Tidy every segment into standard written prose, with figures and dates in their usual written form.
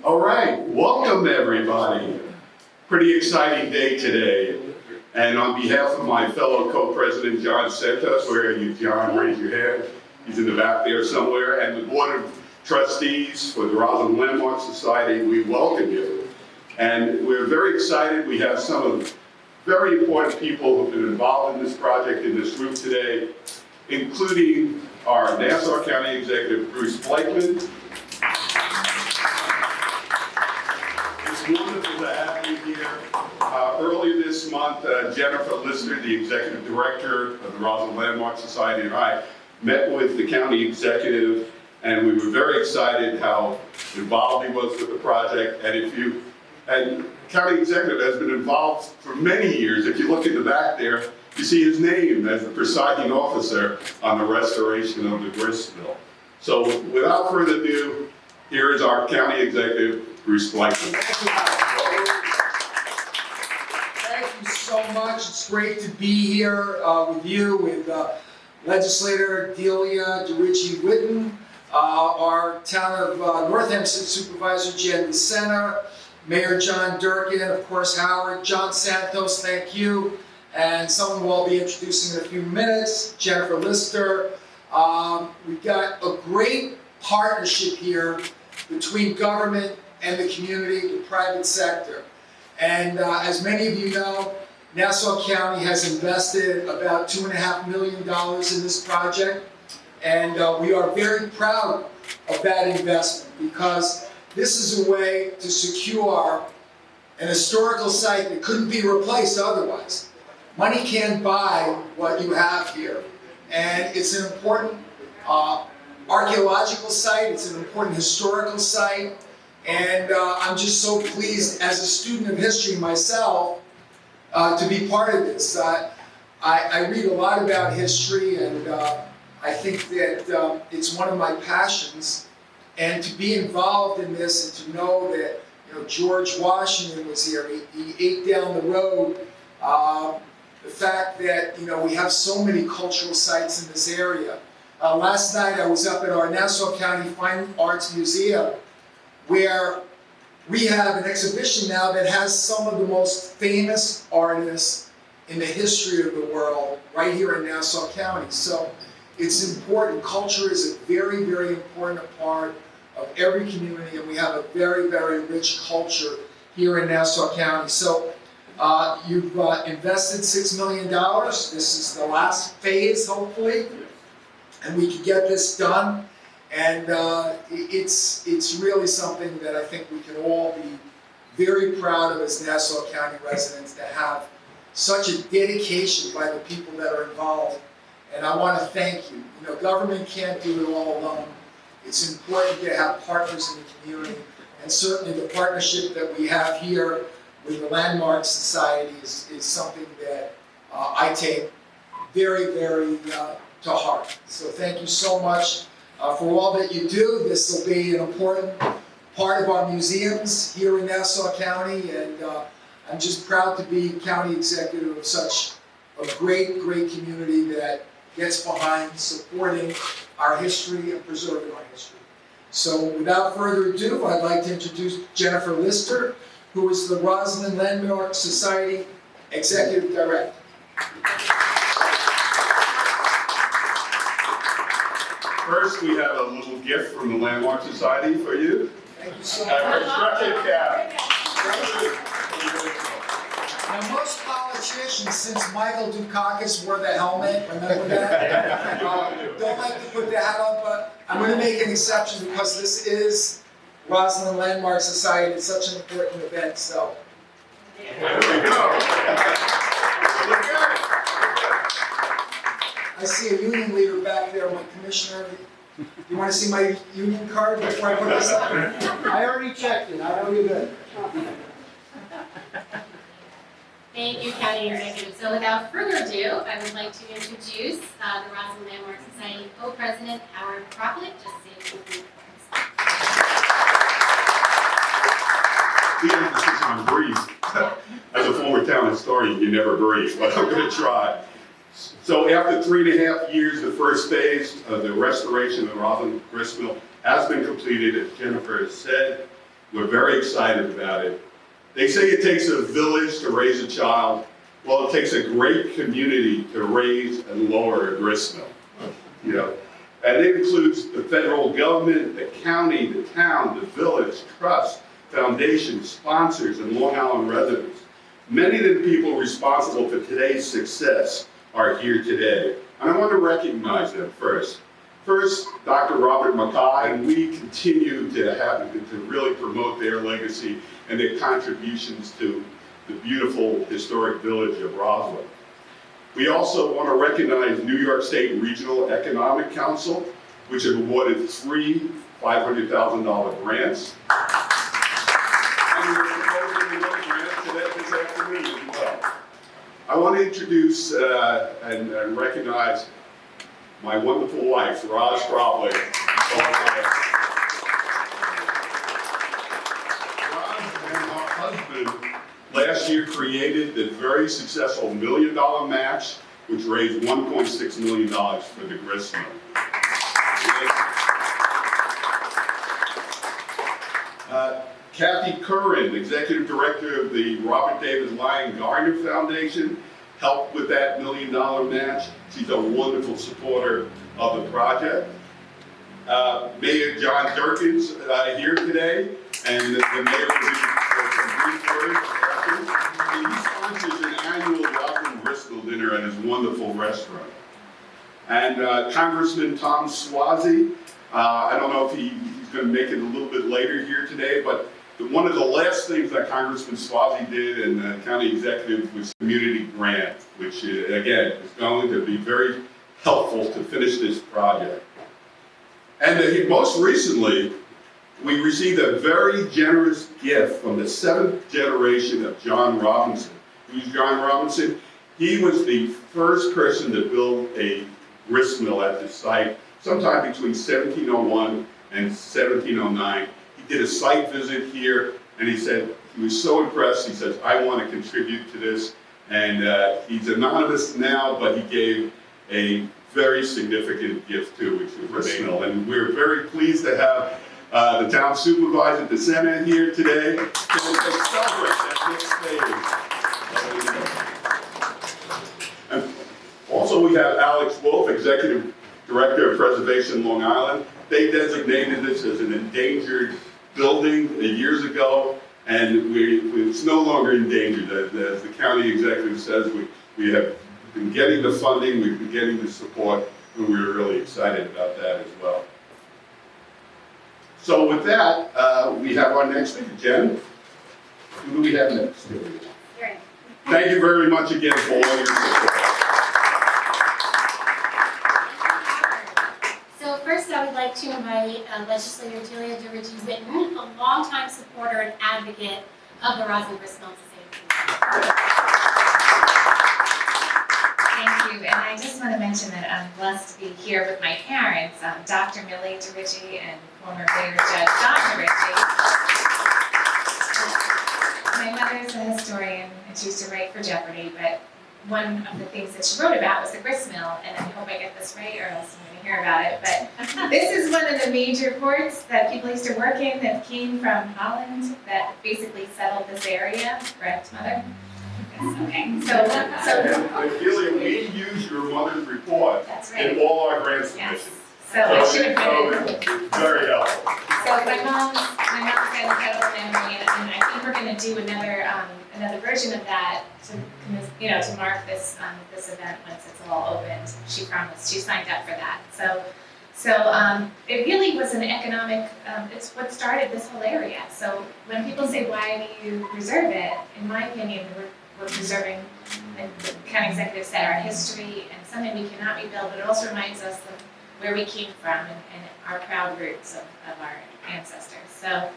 All right, welcome everybody. Pretty exciting day today. And on behalf of my fellow co-president, John Santos, where are you, John? Raise your hand. He's in the back there somewhere. And the Board of Trustees for the Roslyn Landmark Society, we welcome you. And we're very excited. We have some of the very important people who've been involved in this project in this room today, including our Nassau County Executive, Bruce Blakeman. It's wonderful to have you here. Earlier this month, Jennifer Lister, the Executive Director of the Roslyn Landmark Society, and I met with the County Executive, and we were very excited how involved he was with the project. And County Executive has been involved for many years. If you look in the back there, you see his name as the presiding officer on the restoration of the grist mill. So without further ado, here is our County Executive, Bruce Blakeman. Thank you so much. It's great to be here with you, with Legislator Delia DeRicci-Whitten, our Town of Northampton Supervisor Jen DeSena, Mayor John Durkin, of course Howard, John Santos, thank you, and someone we'll be introducing in a few minutes, Jennifer Lister. We've got a great partnership here between government and the community, the private sector. And as many of you know, Nassau County has invested about $2.5 million in this project. And we are very proud of that investment because this is a way to secure an historical site that couldn't be replaced otherwise. Money can't buy what you have here. And it's an important archaeological site, it's an important historical site, and I'm just so pleased as a student of history myself to be part of this. I read a lot about history, and I think that it's one of my passions, and to be involved in this and to know that George Washington was here, he ate down the road, the fact that we have so many cultural sites in this area. Last night I was up at our Nassau County Fine Arts Museum, where we have an exhibition now that has some of the most famous artists in the history of the world right here in Nassau County. So it's important. Culture is a very, very important part of every community, and we have a very, very rich culture here in Nassau County. So you've invested $6 million. This is the last phase, hopefully, and we can get this done. And it's really something that I think we can all be very proud of as Nassau County residents, to have such a dedication by the people that are involved. And I want to thank you. Government can't do it all alone. It's important to have partners in the community, and certainly the partnership that we have here with the Landmark Society is something that I take very, very to heart. So thank you so much for all that you do. This will be an important part of our museums here in Nassau County, and I'm just proud to be county executive of such a great, great community that gets behind supporting our history and preserving our history. So without further ado, I'd like to introduce Jennifer Lister, who is the Roslyn Landmark Society Executive Director. First, we have a little gift from the Landmark Society for you. Thank you so A much. construction cap. Now, most politicians, since Michael Dukakis wore the helmet, remember that? Don't like to put the hat on, but I'm going to make an exception because this is Roslyn Landmark Society. It's such an important event, so. There we go. Look good. I see a union leader back there, my commissioner. You want to see my union card before I put this on? I already checked it. I know you're good. Thank you, County Executive. So without further ado, I would like to introduce the Roslyn Landmark Society Co-President, Howard Kroplik. Just say a few words. The emphasis on breathe. As a former town historian, you never breathe, but I'm going to try. So after 3.5 years, the first phase of the restoration of the Roslyn Grist Mill has been completed, as Jennifer has said. We're very excited about it. They say it takes a village to raise a child. Well, it takes a great community to raise and lower a grist mill. You know, and it includes the federal government, the county, the town, the village, trust, foundations, sponsors, and Long Island residents. Many of the people responsible for today's success are here today, and I want to recognize them first. First, Dr. Robert Mackay, and we continue to really promote their legacy and their contributions to the beautiful historic village of Roslyn. We also want to recognize New York State Regional Economic Council, which have awarded 3 $500,000 grants. And we're proposing another grant to that this afternoon as well. I want to introduce and recognize my wonderful wife, Roz Croppley. Roz and her husband last year created the very successful $1 million match, which raised $1.6 million for the grist mill. Kathy Curran, Executive Director of the Robert David Lyon Gardner Foundation, helped with that $1 million match. She's a wonderful supporter of the project. Mayor John Durkins here today, and the mayor will give some brief words after. He sponsors an annual Roslyn Grist Mill dinner at his wonderful restaurant. And Congressman Tom Suozzi, I don't know if he's going to make it a little bit later here today, but one of the last things that Congressman Suozzi did and the county executive was community grant, which again is going to be very helpful to finish this project. And most recently, we received a very generous gift from the 7th generation of John Robinson. Who's John Robinson? He was the first person to build a grist mill at the site sometime between 1701 and 1709. He did a site visit here, and he said he was so impressed. He says, I want to contribute to this. And he's anonymous now, but he gave a very significant gift too, which was grist mill. And we're very pleased to have the town supervisor, the Senate, here today to celebrate that next stage. And also we have Alex Wolf, Executive Director of Preservation Long Island. They designated this as an endangered building years ago, and it's no longer endangered. As the county executive says, we have been getting the funding, we've been getting the support, and we're really excited about that as well. So with that, we have our next speaker, Jen. Who do we have next? Thank you very much again for all your support. So first, I would like to invite Legislator Julia DeRiggi-Witten, a longtime supporter and advocate of the Roslyn Grist Mill Society. Thank you, and I just want to mention that I'm blessed to be here with my parents, Dr. Millie DeRiggi and former Mayor Judge Don DeRiggi. My mother's a historian, and she used to write for Jeopardy, but one of the things that she wrote about was the grist mill, and I hope I get this right or else I'm going to hear about it, but this is one of the major ports that people used to work in that came from Holland that basically settled this area, correct, Mother? Yes, okay, And Delia, we use your mother's report That's right. in all our grant Yes. submissions. So I should have written. It's very helpful. So my mom's got an incredible memory, and I think we're going to do another version of that to mark this event once it's all opened. She promised. She signed up for that. So it really was an economic. It's what started this whole area. So when people say why do you preserve it, in my opinion, we're preserving, and the county executive said, our history and something we cannot rebuild, but it also reminds us of where we came from and our proud roots of our ancestors. So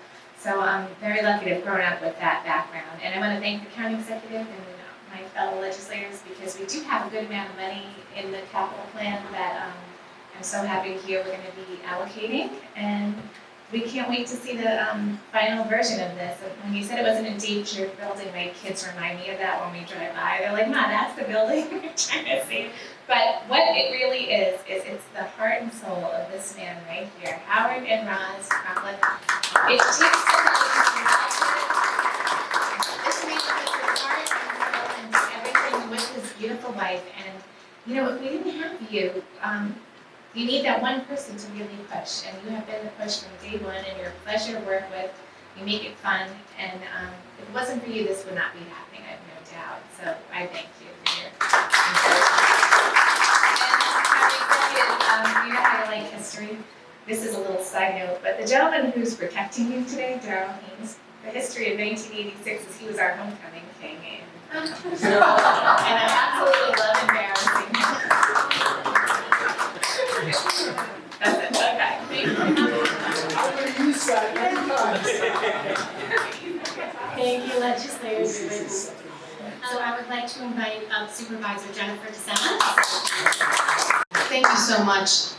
I'm very lucky to have grown up with that background. And I want to thank the county executive and my fellow legislators because we do have a good amount of money in the capital plan that I'm so happy to hear we're going to be allocating. And we can't wait to see the final version of this. When you said it was an endangered building, my kids remind me of that when we drive by. They're like, "Ma, that's the building we're trying to see." But what it really is it's the heart and soul of this man right here, Howard and Roz Crockett. It takes this man with his heart and soul and everything with his beautiful wife. And you know, if we didn't have you, you need that one person to really push, and you have been the push from day one, and you're a pleasure to work with. You make it fun, and if it wasn't for you, this would not be happening, I have no doubt. So I thank you for your encouragement. And you know how I like history? This is a little side note, but the gentleman who's protecting you today, Darrell Haynes, the history of 1986 is he was our homecoming king, and I absolutely love embarrassing him. That's it, okay. Thank you. I'm gonna use that many times. Thank you, legislators. So I would like to invite Supervisor Jennifer DeSena. Thank you so much,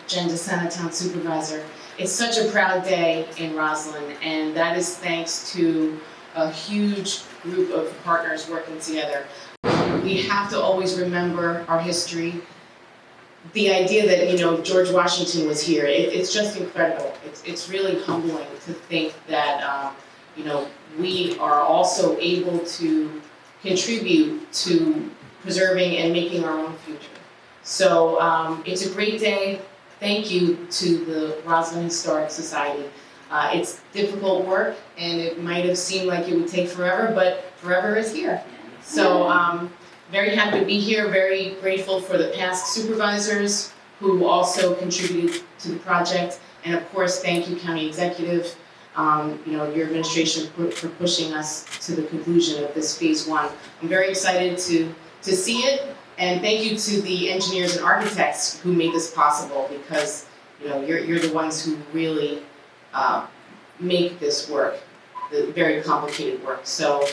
Jen DeSena, Town Supervisor. It's such a proud day in Roslyn, and that is thanks to a huge group of partners working together. We have to always remember our history. The idea that, you know, George Washington was here, it's just incredible. It's really humbling to think that, you know, we are also able to contribute to preserving and making our own future. So it's a great day. Thank you to the Roslyn Historic Society. It's difficult work, and it might have seemed like it would take forever, but forever is here. So very happy to be here, very grateful for the past supervisors who also contributed to the project, and of course, thank you, County Executive, you know, your administration for pushing us to the conclusion of this phase one. I'm very excited to see it, and thank you to the engineers and architects who made this possible, because, you know, you're the ones who really make this work, the very complicated work. So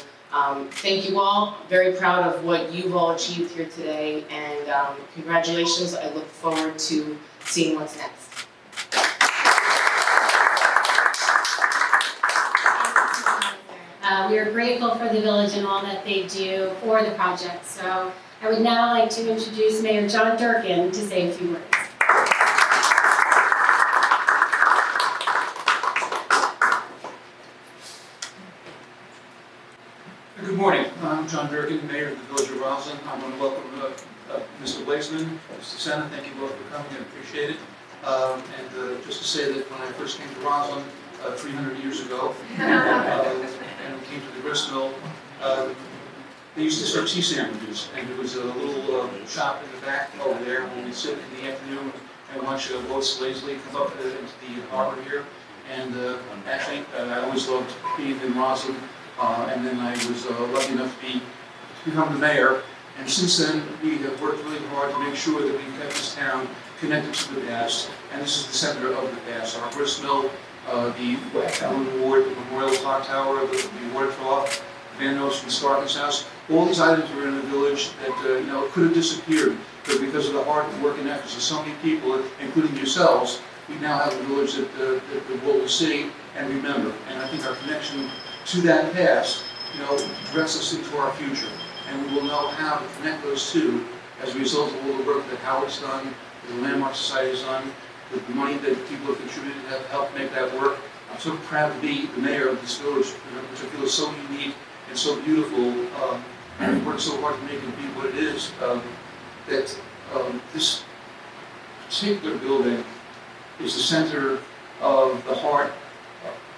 thank you all. Very proud of what you've all achieved here today, and congratulations. I look forward to seeing what's next. We are grateful for the village and all that they do for the project. So I would now like to introduce Mayor John Durkin to say a few words. Good morning. I'm John Durkin, Mayor of the Village of Roslyn. I want to welcome Mr. Blaisman, Mr. DeSena. Thank you both for coming. I appreciate it. And just to say that when I first came to Roslyn 300 years ago, and we came to the grist mill, they used to serve tea sandwiches, and there was a little shop in the back over there where we'd sit in the afternoon and watch boats lazily come up into the harbor here. And actually, I always loved being in Roslyn. And then I was lucky enough to become the mayor. And since then, we have worked really hard to make sure that we've kept this town connected to the past. And this is the center of the past. Our grist mill, the Ellen Ward, the Memorial Clock Tower, the water trough, Van Nostrand's Sparkins House. All these items were in a village that you know, could have disappeared. But because of the hard work and efforts of so many people, including yourselves, we now have a village that the world will see and remember. And I think our connection to that past, you know, directs us into our future. And we will know how to connect those two as a result of all the work that Howard's done, the Landmark Society has done, the money that people have contributed to have helped make that work. I'm so proud to be the mayor of this village, which I feel is so unique and so beautiful, and worked so hard to make it be what it is, that this particular building is the center of the heart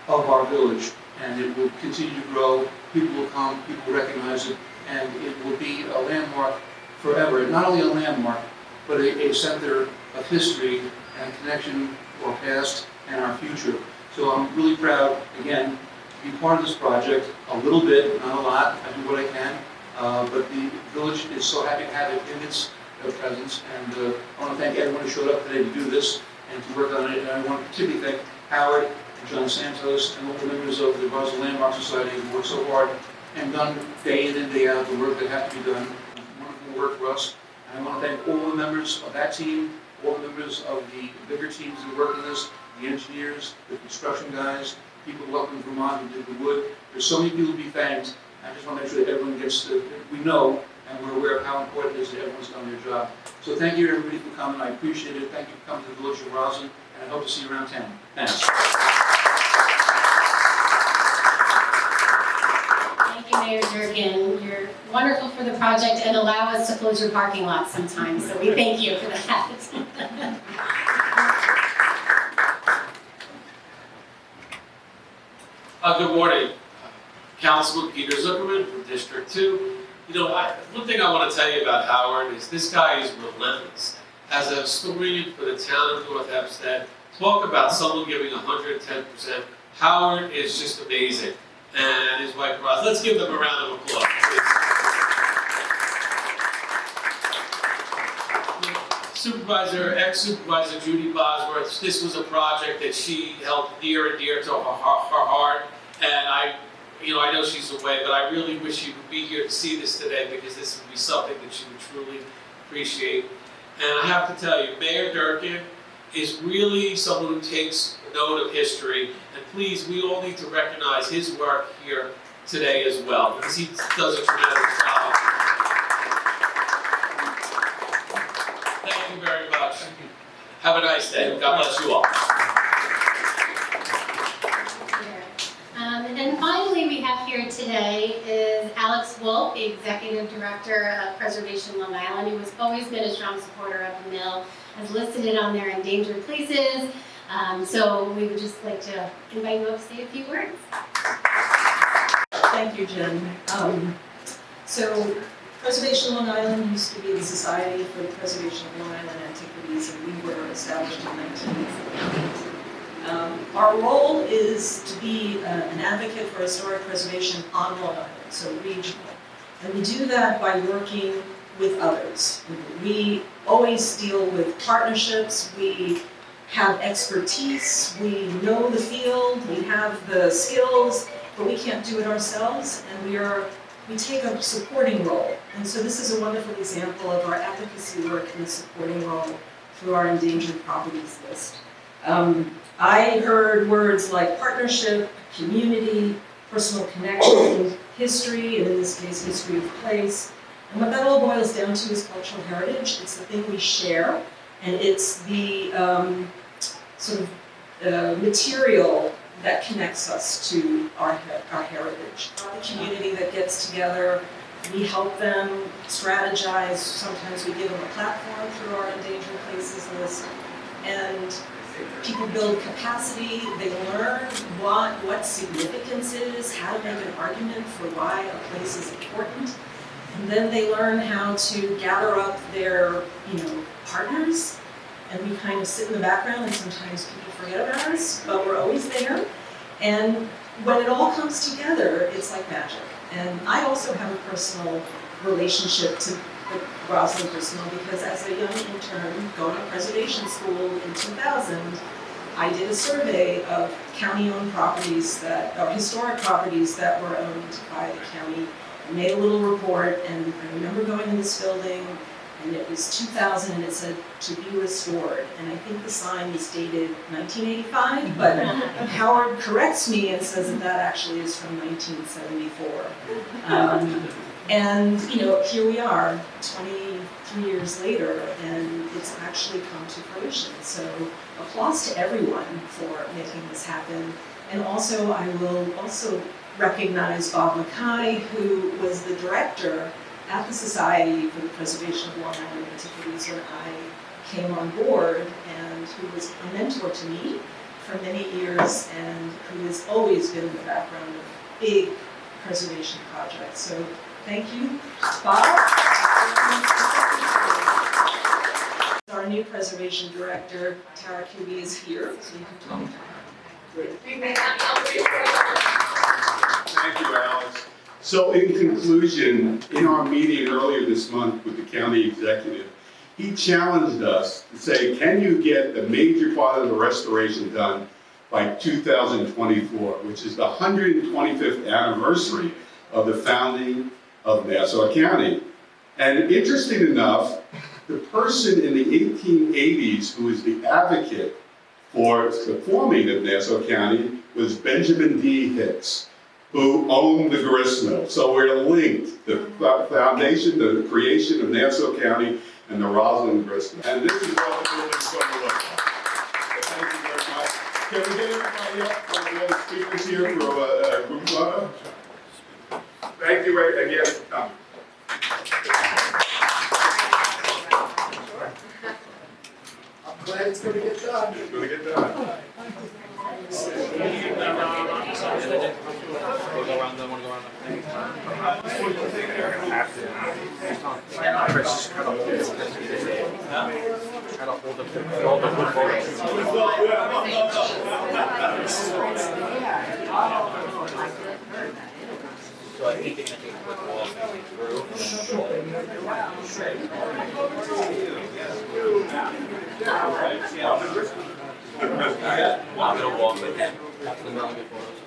of our village. And it will continue to grow, people will come, people will recognize it, and it will be a landmark forever. Not only a landmark, but a center of history and connection to our past and our future. So I'm really proud, again, to be part of this project, a little bit, not a lot, I do what I can, but the village is so happy to have it in its presence, and I want to thank everyone who showed up today to do this and to work on it, and I want to particularly thank Howard, John Santos, and all the members of the Roslyn Landmark Society who worked so hard and done day in and day out the work that had to be done. Wonderful work for us. And I want to thank all the members of that team, all the members of the bigger teams that work in this, the engineers, the construction guys, people who up in Vermont who did the wood. There's so many people to be thanked. I just want to make sure that everyone gets we know and we're aware of how important it is that everyone's done their job. So thank you everybody for coming. I appreciate it. Thank you for coming to the Village of Roslyn, and I hope to see you around town. Thanks. Thank you, Mayor Durkin. You're wonderful for the project and allow us to close your parking lot sometimes, so we thank you for that. Good morning. Councilman Peter Zuckerman from District 2. You know, one thing I want to tell you about Howard is this guy is relentless. As a historian for the town of North Hempstead, talk about someone giving 110%. Howard is just amazing. And his wife, Roz. Let's give them a round of applause, please. Ex-Supervisor Judy Bosworth, this was a project that she held near and dear to her heart. And I know she's away, but I really wish she would be here to see this today because this would be something that she would truly appreciate. And I have to tell you, Mayor Durkin is really someone who takes note of history. And please, we all need to recognize his work here today as well because he does a tremendous job. Thank you very much. Have a nice day. God bless you all. And then finally we have here today is Alex Wolf, the Executive Director of Preservation Long Island, who has always been a strong supporter of the mill, has listed it on their endangered places. So we would just like to invite you up to say a few words. Thank you, Jen. So Preservation Long Island used to be the Society for the Preservation of Long Island Antiquities, and we were established in 1948. Our role is to be an advocate for historic preservation on Long Island, so regional. And we do that by working with others. We always deal with partnerships, we have expertise, we know the field, we have the skills, but we can't do it ourselves, and we take a supporting role. And so this is a wonderful example of our advocacy work in the supporting role through our endangered properties list. I heard words like partnership, community, personal connection, history, and in this case, history of place. And what that all boils down to is cultural heritage. It's the thing we share, and it's the material that connects us to our heritage. The community that gets together, we help them strategize. Sometimes we give them a platform through our endangered places list, and people build capacity. They learn what significance is, how to make an argument for why a place is important, and then they learn how to gather up their partners. And we kind of sit in the background, and sometimes people forget about us, but we're always there. And when it all comes together, it's like magic. And I also have a personal relationship to the Roslyn Grist Mill because as a young intern going to preservation school in 2000, I did a survey of county-owned properties or historic properties that were owned by the county. I made a little report, and I remember going in this building, and it was 2000, and it said, "to be restored." And I think the sign was dated 1985, but Howard corrects me and says that actually is from 1974. And here we are, 23 years later, and it's actually come to fruition. So applause to everyone for making this happen. And also, I will also recognize Bob Mackay, who was the director at the Society for the Preservation of Long Island Antiquities when I came on board, and who was a mentor to me for many years, and who has always been in the background of big preservation projects. So thank you, Bob. Our new preservation director, Tara Kuby, is here, so you can talk to her. Thank you, Alex. So in conclusion, in our meeting earlier this month with the county executive, he challenged us to say, can you get the major part of the restoration done by 2024, which is the 125th anniversary of the founding of Nassau County. And interesting enough, the person in the 1880s who was the advocate for the forming of Nassau County was Benjamin D. Hicks, who owned the grist mill. So we're linked, the foundation, the creation of Nassau County and the Roslyn Grist Mill. And this is what the building's going to look like. So thank you very much. Can we get everybody up from the other speakers here for a group photo? Thank you again for coming. I'm glad it's gonna get done. It's going to get done. So I think they can take a quick walk through. I'm gonna walk with him. After the million photos.